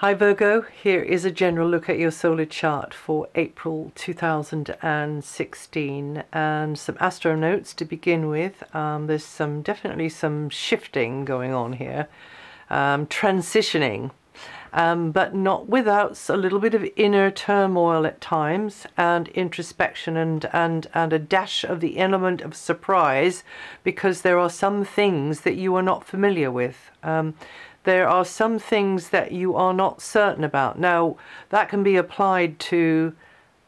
Hi Virgo, here is a general look at your solar chart for April 2016 and some astro notes to begin with. There's definitely some shifting going on here, transitioning, but not without a little bit of inner turmoil at times and introspection and a dash of the element of surprise, because there are some things that you are not familiar with. There are some things that you are not certain about. Now, that can be applied to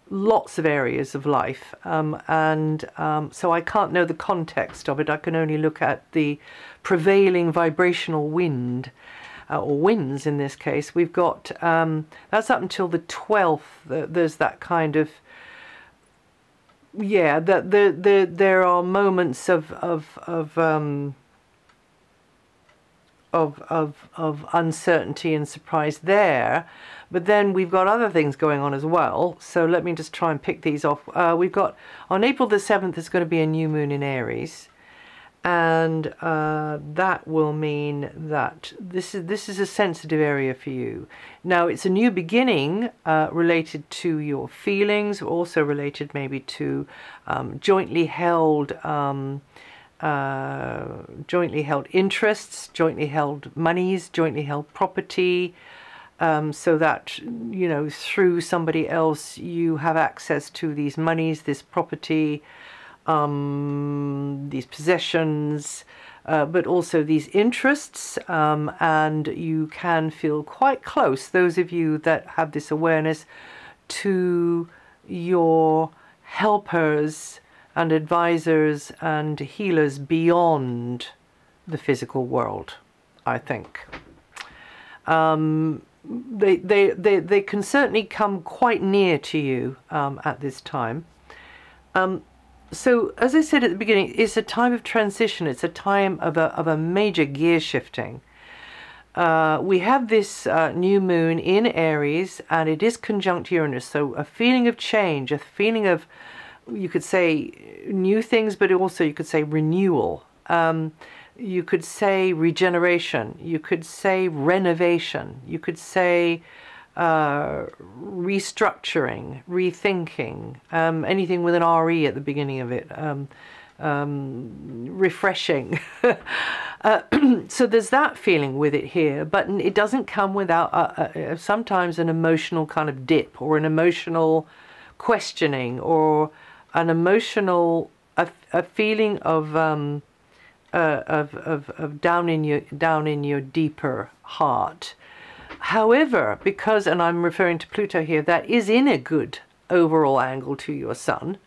lots of areas of life, so I can't know the context of it. I can only look at the prevailing vibrational wind, or winds in this case. We've got, that's up until the 12th, there's that kind of, yeah, that there are moments of uncertainty and surprise there, but then we've got other things going on as well. So let me just try and pick these off. We've got on April the 7th there's going to be a new moon in Aries, and that will mean that this is a sensitive area for you. Now it's a new beginning related to your feelings, also related maybe to jointly held interests, jointly held monies, jointly held property, so that, you know, through somebody else you have access to these monies, this property, these possessions, but also these interests, and you can feel quite close, those of you that have this awareness, to your helpers and advisors and healers beyond the physical world, I think. They can certainly come quite near to you at this time. So, as I said at the beginning, it's a time of transition. It's a time of a major gear shifting. We have this new moon in Aries, and it is conjunct Uranus, so a feeling of change, a feeling of, you could say new things, but also you could say renewal. You could say regeneration. You could say renovation. You could say restructuring, rethinking, anything with an RE at the beginning of it, refreshing. So there's that feeling with it here, but it doesn't come without sometimes an emotional kind of dip, or an emotional questioning, or an emotional, a feeling of down in your deeper heart. However, because, and I'm referring to Pluto here, that is in a good overall angle to your sun,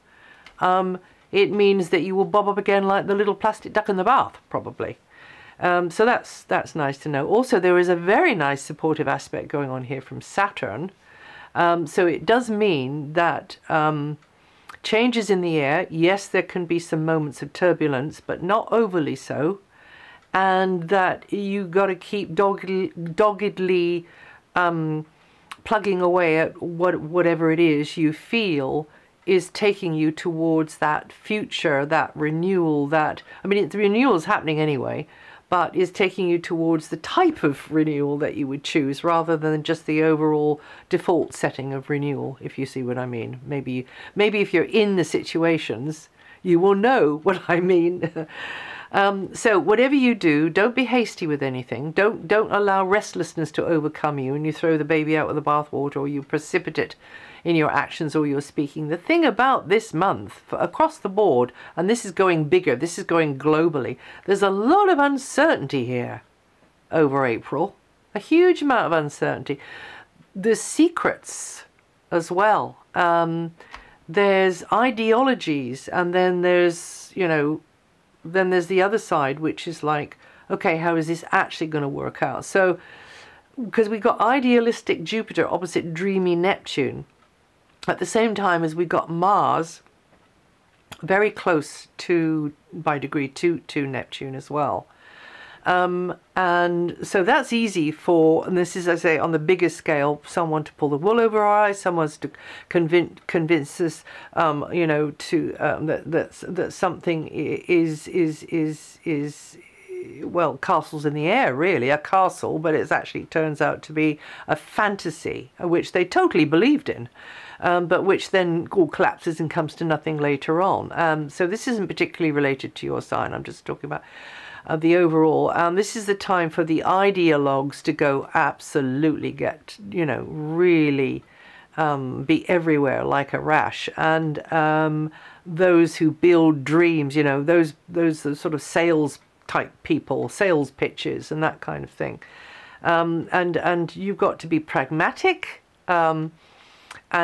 it means that you will bob up again like the little plastic duck in the bath, probably. So that's nice to know. Also, there is a very nice supportive aspect going on here from Saturn. So it does mean that changes in the air, yes, there can be some moments of turbulence, but not overly so, and that you got to keep doggedly plugging away at whatever it is you feel is taking you towards that future, that renewal, that, I mean, the renewal is happening anyway, but is taking you towards the type of renewal that you would choose, rather than just the overall default setting of renewal, if you see what I mean. Maybe if you're in the situations, you will know what I mean. So whatever you do, don't be hasty with anything. Don't allow restlessness to overcome you and you throw the baby out with the bathwater, or you precipitate in your actions or your speaking. The thing about this month, across the board, and this is going bigger, this is going globally, there's a lot of uncertainty here over April. A huge amount of uncertainty. There's secrets as well. There's ideologies, and then there's, you know, then there's the other side, which is like, okay, how is this actually going to work out? So, because we've got idealistic Jupiter opposite dreamy Neptune, at the same time as we've got Mars very close to, by degree, to Neptune as well. And so that's easy for, and this is, as I say, on the bigger scale, someone to pull the wool over our eyes, someone's to convince us, you know, to that something is well, castles in the air, really, a castle, but it actually turns out to be a fantasy, which they totally believed in, but which then all collapses and comes to nothing later on. So this isn't particularly related to your sign. I'm just talking about the overall. This is the time for the ideologues to go absolutely get, really be everywhere like a rash. And those who build dreams, those sort of sales type people, sales pitches and that kind of thing. And you've got to be pragmatic, and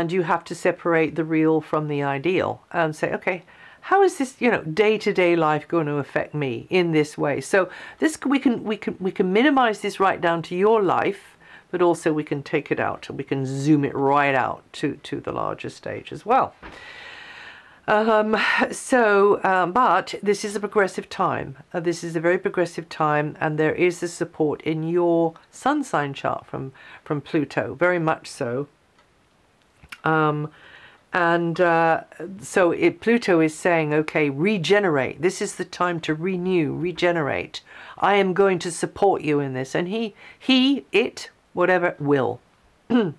you have to separate the real from the ideal and say, okay, how is this, day-to-day life going to affect me in this way? So this we can minimize this right down to your life, but also we can take it out and we can zoom it right out to the larger stage as well. But this is a progressive time. This is a very progressive time, and there is the support in your sun sign chart from Pluto, very much so. Pluto is saying, okay, regenerate. This is the time to renew, regenerate. I am going to support you in this. And it, whatever, will. And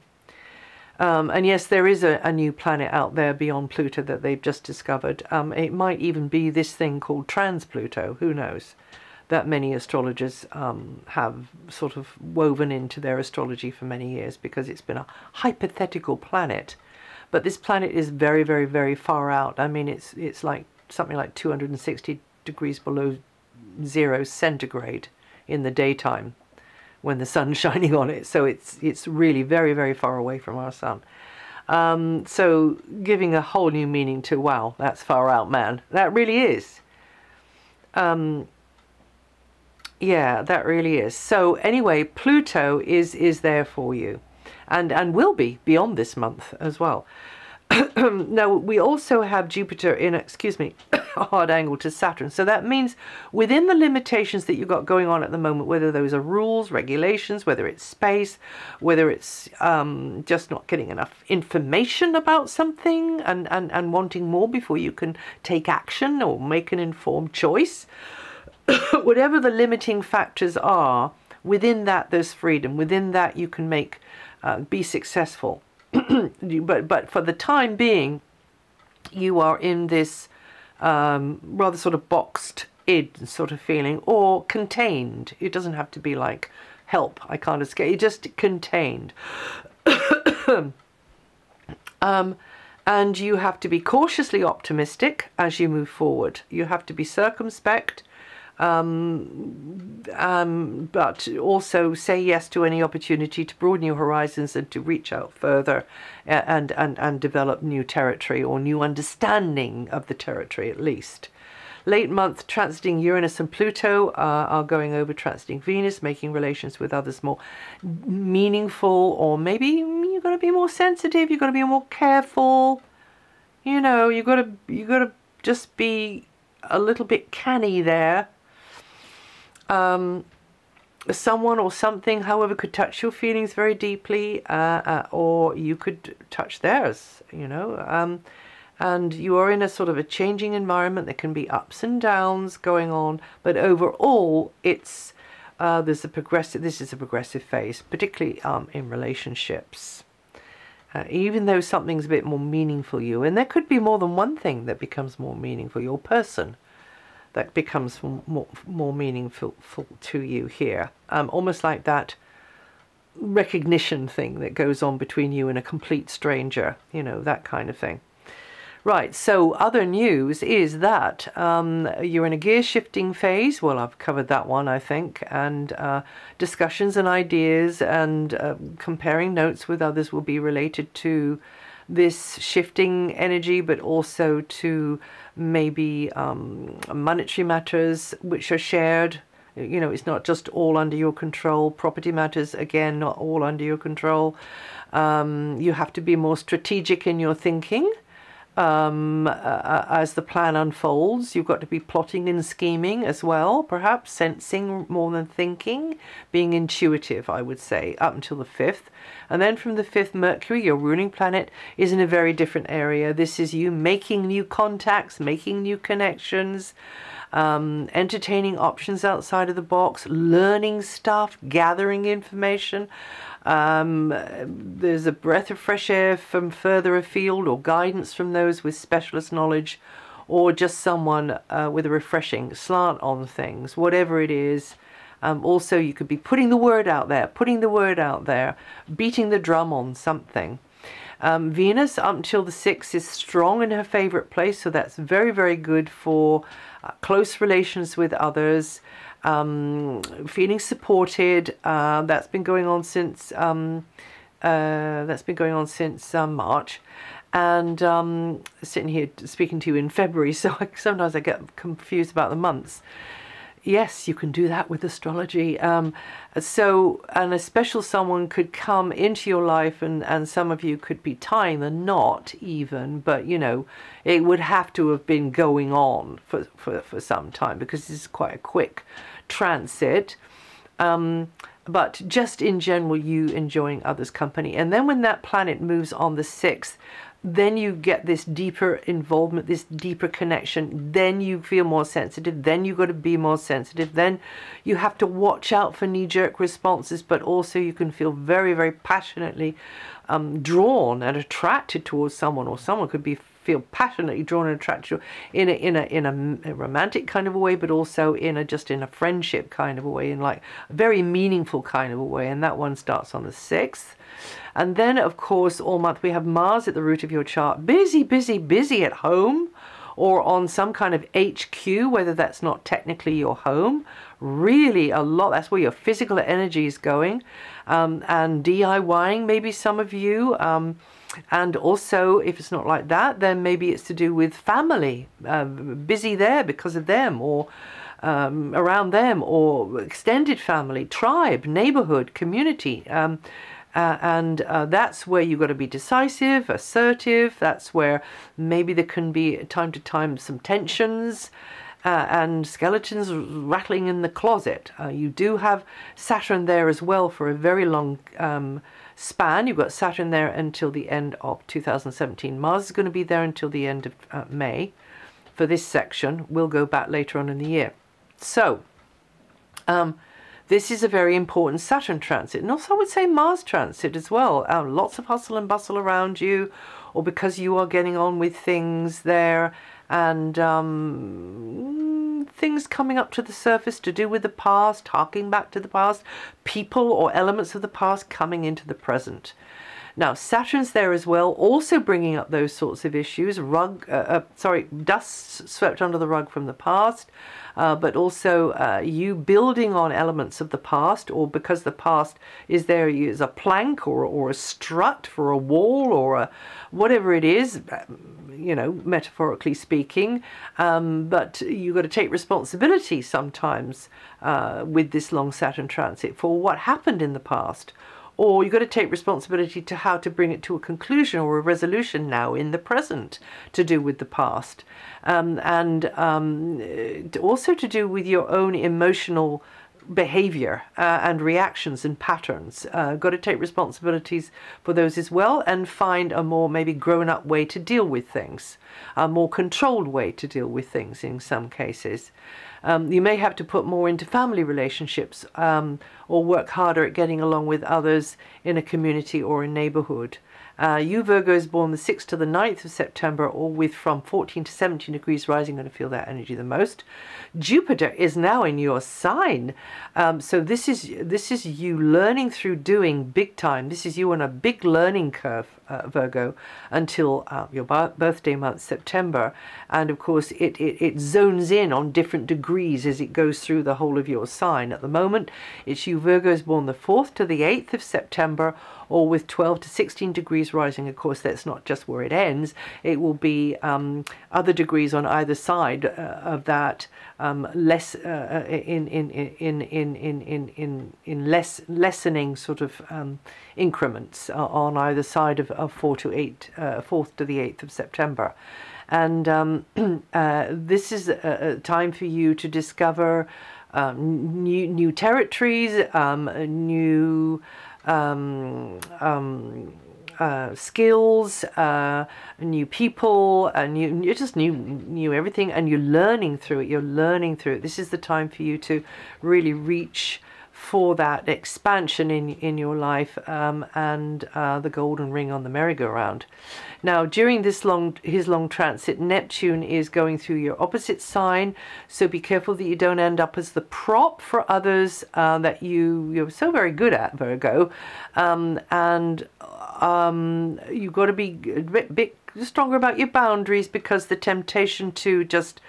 yes, there is a new planet out there beyond Pluto that they've just discovered. It might even be this thing called trans-Pluto, who knows, that many astrologers have sort of woven into their astrology for many years, because it's been a hypothetical planet. But this planet is very, very, very far out. I mean, it's like something like 260 degrees below 0 centigrade in the daytime when the sun's shining on it. So it's really very, very far away from our sun. So giving a whole new meaning to, wow, that's far out, man. That really is. Yeah, that really is. So anyway, Pluto is there for you, and will be beyond this month as well. Now, we also have Jupiter in, a hard angle to Saturn. So that means within the limitations that you've got going on at the moment, whether those are rules, regulations, whether it's space, whether it's just not getting enough information about something and wanting more before you can take action or make an informed choice, whatever the limiting factors are, within that there's freedom. Within that you can be successful. But for the time being, you are in this rather sort of boxed in sort of feeling, or contained. It doesn't have to be like, help, I can't escape. You're just contained. And you have to be cautiously optimistic as you move forward. You have to be circumspect, but also say yes to any opportunity to broaden your horizons and to reach out further and develop new territory, or new understanding of the territory at least. Late month transiting Uranus and Pluto are going over transiting Venus, making relations with others more meaningful, or maybe you've got to be more sensitive, you've got to be more careful, you've got to just be a little bit canny there. Someone or something, however, could touch your feelings very deeply, or you could touch theirs, and you are in a sort of a changing environment. There can be ups and downs going on, but overall this is a progressive phase, particularly in relationships. Even though something's a bit more meaningful to you, and there could be more than one thing that becomes more meaningful, your person that becomes more meaningful to you here. Almost like that recognition thing that goes on between you and a complete stranger, that kind of thing. Right, so other news is that you're in a gear shifting phase. Well, I've covered that one, I think, and discussions and ideas and comparing notes with others will be related to this shifting energy, but also to maybe monetary matters which are shared. It's not just all under your control. Property matters, again, not all under your control. You have to be more strategic in your thinking as the plan unfolds. You've got to be plotting and scheming as well, perhaps sensing more than thinking, being intuitive, I would say, up until the 5th. And then from the 5th, Mercury, your ruling planet, is in a very different area. This is you making new contacts, making new connections, entertaining options outside of the box, learning stuff, gathering information. There's a breath of fresh air from further afield, or guidance from those with specialist knowledge, or just someone with a refreshing slant on things, whatever it is. Also, you could be putting the word out there, beating the drum on something. Venus up until the 6th is strong in her favorite place, so that's very, very good for close relations with others, feeling supported. That's been going on since March. And sitting here speaking to you in February, so sometimes I get confused about the months. Yes, you can do that with astrology. And a special someone could come into your life, and some of you could be tying the knot even, but you know, it would have to have been going on for some time, because this is quite a quick transit. But just in general, you enjoying others' company. And then when that planet moves on the 6th, then you get this deeper involvement, this deeper connection. Then you feel more sensitive. Then you've got to be more sensitive. Then you have to watch out for knee-jerk responses, but also you can feel very, very passionately drawn and attracted towards someone, or someone could feel passionately drawn and attracted in a romantic kind of a way, but also just in a friendship kind of a way, in like a very meaningful kind of a way. And that one starts on the 6th. And then, of course, all month we have Mars at the root of your chart, busy, busy, busy at home, or on some kind of HQ, whether that's not technically your home. Really a lot, that's where your physical energy is going. And DIYing, maybe some of you. And also, if it's not like that, then maybe it's to do with family, busy there because of them, or around them, or extended family, tribe, neighborhood, community. That's where you've got to be decisive, assertive. That's where maybe there can be, time to time, some tensions and skeletons rattling in the closet. You do have Saturn there as well for a very long span. You've got Saturn there until the end of 2017. Mars is going to be there until the end of May for this section. We'll go back later on in the year. So, this is a very important Saturn transit, and also I would say Mars transit as well. Lots of hustle and bustle around you, or because you are getting on with things there, and things coming up to the surface to do with the past, harking back to the past, people or elements of the past coming into the present. Now, Saturn's there as well, also bringing up those sorts of issues, dust swept under the rug from the past, but also you building on elements of the past, or because the past is there as a plank or a strut for a wall, or whatever it is, you know, metaphorically speaking. But you've got to take responsibility sometimes with this long Saturn transit for what happened in the past. Or you've got to take responsibility to how to bring it to a conclusion or a resolution now in the present to do with the past. And also to do with your own emotional behavior and reactions and patterns. Got to take responsibilities for those as well, and find a more maybe grown-up way to deal with things, a more controlled way to deal with things in some cases. You may have to put more into family relationships, or work harder at getting along with others in a community or a neighborhood. You Virgos born the 6th to the 9th of September, or with from 14 to 17 degrees rising, going to feel that energy the most. Jupiter is now in your sign. So this is you learning through doing big time. This is you on a big learning curve, Virgo, until your birthday month, September. And of course, it zones in on different degrees as it goes through the whole of your sign. At the moment, it's you Virgos born the 4th to the 8th of September, or with 12 to 16 degrees rising. Of course, that's not just where it ends. It will be other degrees on either side of that, less in lessening sort of increments on either side of 4 to 8, 4th to the 8th of September. And this is a time for you to discover new territories, new skills, new people, and you just new everything, and you're learning through it. You're learning through it. This is the time for you to really reach for that expansion in your life, and the golden ring on the merry-go-round. Now, during his long transit, Neptune is going through your opposite sign, so be careful that you don't end up as the prop for others that you're so very good at, Virgo, and you've got to be a bit stronger about your boundaries, because the temptation to just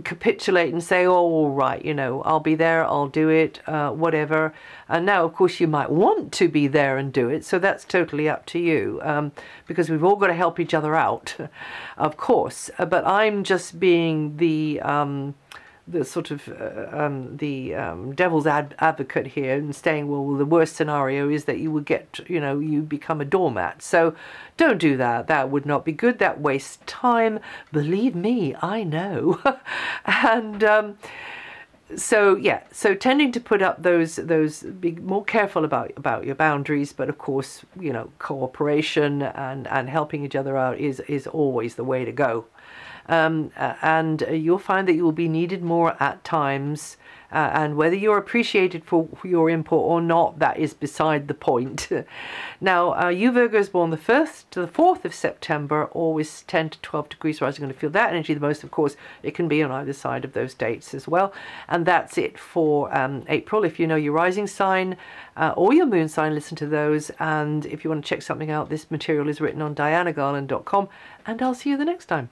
capitulate and say, oh, all right, you know, I'll be there, I'll do it, whatever. And now, of course, you might want to be there and do it, so that's totally up to you, because we've all got to help each other out, of course. But I'm just being the sort of devil's advocate here, and saying, well, the worst scenario is that you would get, you become a doormat. So don't do that. That would not be good. That wastes time. Believe me, I know. And so yeah, so tending to put up those be more careful about your boundaries, but of course, cooperation and helping each other out is always the way to go. And you'll find that you will be needed more at times, and whether you're appreciated for your input or not, that is beside the point. Now, you Virgos born the 1st to the 4th of September, always 10 to 12 degrees rise, are going to feel that energy the most. Of course, it can be on either side of those dates as well. And that's it for April. If you know your rising sign or your moon sign, listen to those. And if you want to check something out, this material is written on DianaGarland.com, and I'll see you the next time.